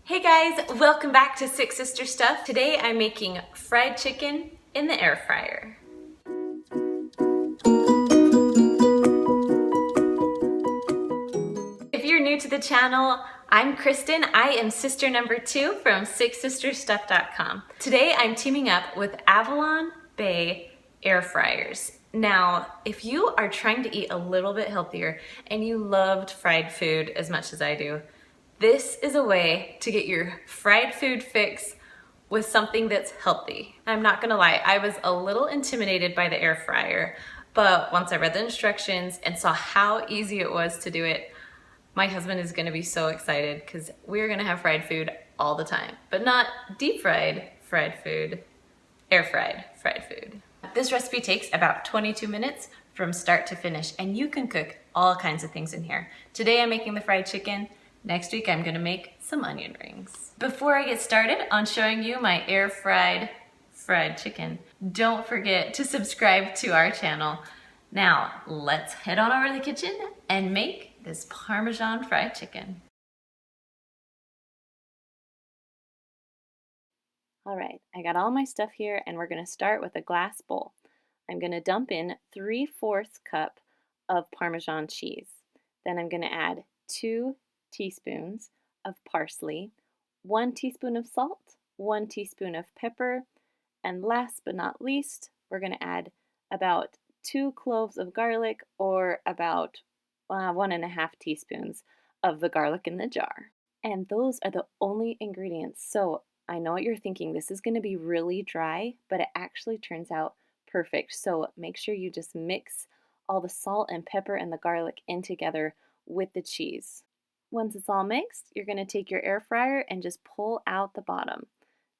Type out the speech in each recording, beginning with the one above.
Hey guys, welcome back to Six Sister Stuff. Today I'm making fried chicken in the air fryer. If you're new to the channel, I'm Kristen. I am sister number 2 from sixsisterstuff.com. Today I'm teaming up with Avalon Bay air fryers. Now, if you are trying to eat a little bit healthier and you loved fried food as much as I do, this is a way to get your fried food fix with something that's healthy. I'm not gonna lie, I was a little intimidated by the air fryer, but once I read the instructions and saw how easy it was to do it, my husband is gonna be so excited because we're gonna have fried food all the time, but not deep fried food, air fried fried food. This recipe takes about 22 minutes from start to finish, and you can cook all kinds of things in here. Today I'm making the fried chicken. Next week I'm gonna make some onion rings. Before I get started on showing you my air fried chicken, don't forget to subscribe to our channel. Now let's head on over to the kitchen and make this Parmesan fried chicken. All right, I got all my stuff here and we're gonna start with a glass bowl. I'm gonna dump in 3/4 cup of Parmesan cheese. Then I'm gonna add 2 teaspoons of parsley, 1 teaspoon of salt, 1 teaspoon of pepper, and last but not least, we're going to add about 2 cloves of garlic or about 1.5 teaspoons of the garlic in the jar. And those are the only ingredients. So I know what you're thinking, this is going to be really dry, but it actually turns out perfect. So make sure you just mix all the salt and pepper and the garlic in together with the cheese. Once it's all mixed, you're going to take your air fryer and just pull out the bottom.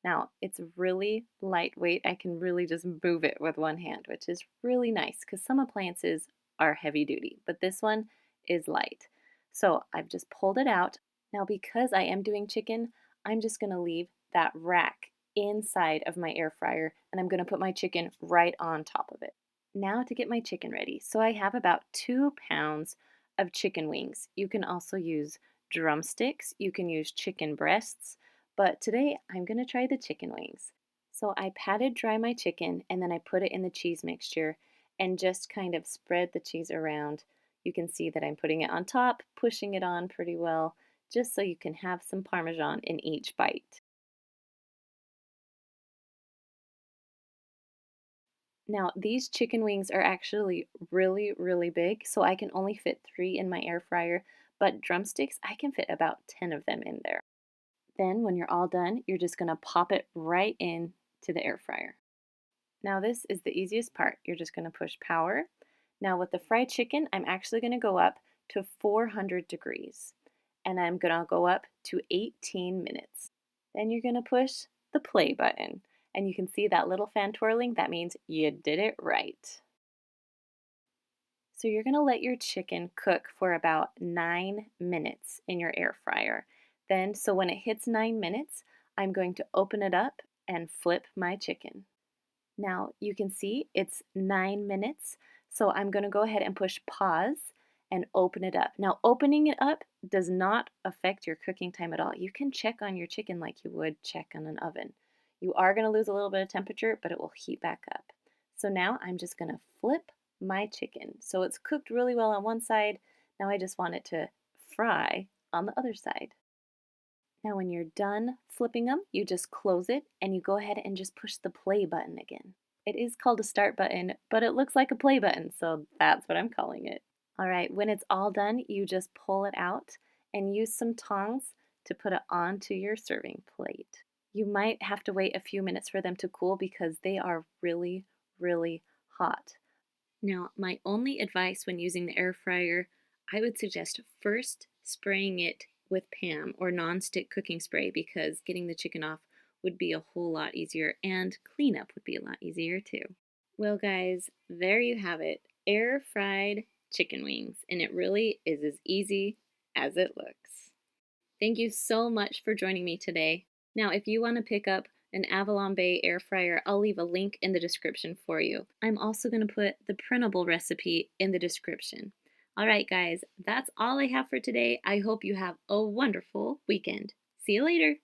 Now, it's really lightweight. I can really just move it with one hand, which is really nice because some appliances are heavy duty, but this one is light. So I've just pulled it out. Now, because I am doing chicken, I'm just going to leave that rack inside of my air fryer, and I'm going to put my chicken right on top of it. Now to get my chicken ready. So I have about 2 pounds of chicken wings. You can also use drumsticks, you can use chicken breasts, but today I'm going to try the chicken wings. So I patted dry my chicken and then I put it in the cheese mixture and just kind of spread the cheese around. You can see that I'm putting it on top, pushing it on pretty well, just so you can have some Parmesan in each bite. Now, these chicken wings are actually really big, so I can only fit 3 in my air fryer, but drumsticks, I can fit about 10 of them in there. Then, when you're all done, you're just gonna pop it right in to the air fryer. Now, this is the easiest part. You're just gonna push power. Now, with the fried chicken, I'm actually gonna go up to 400 degrees, and I'm gonna go up to 18 minutes. Then you're gonna push the play button. And you can see that little fan twirling, that means you did it right. So you're gonna let your chicken cook for about 9 minutes in your air fryer. Then, so when it hits 9 minutes, I'm going to open it up and flip my chicken. Now you can see it's 9 minutes, so I'm gonna go ahead and push pause and open it up. Now opening it up does not affect your cooking time at all. You can check on your chicken like you would check on an oven. You are going to lose a little bit of temperature, but it will heat back up. So now I'm just going to flip my chicken. So it's cooked really well on one side. Now I just want it to fry on the other side. Now when you're done flipping them, you just close it and you go ahead and just push the play button again. It is called a start button, but it looks like a play button, so that's what I'm calling it. All right, when it's all done, you just pull it out and use some tongs to put it onto your serving plate. You might have to wait a few minutes for them to cool because they are really hot. Now, my only advice when using the air fryer, I would suggest first spraying it with PAM or non-stick cooking spray because getting the chicken off would be a whole lot easier and cleanup would be a lot easier too. Well guys, there you have it, air fried chicken wings, and it really is as easy as it looks. Thank you so much for joining me today. Now, if you want to pick up an Avalon Bay air fryer, I'll leave a link in the description for you. I'm also going to put the printable recipe in the description. All right, guys, that's all I have for today. I hope you have a wonderful weekend. See you later.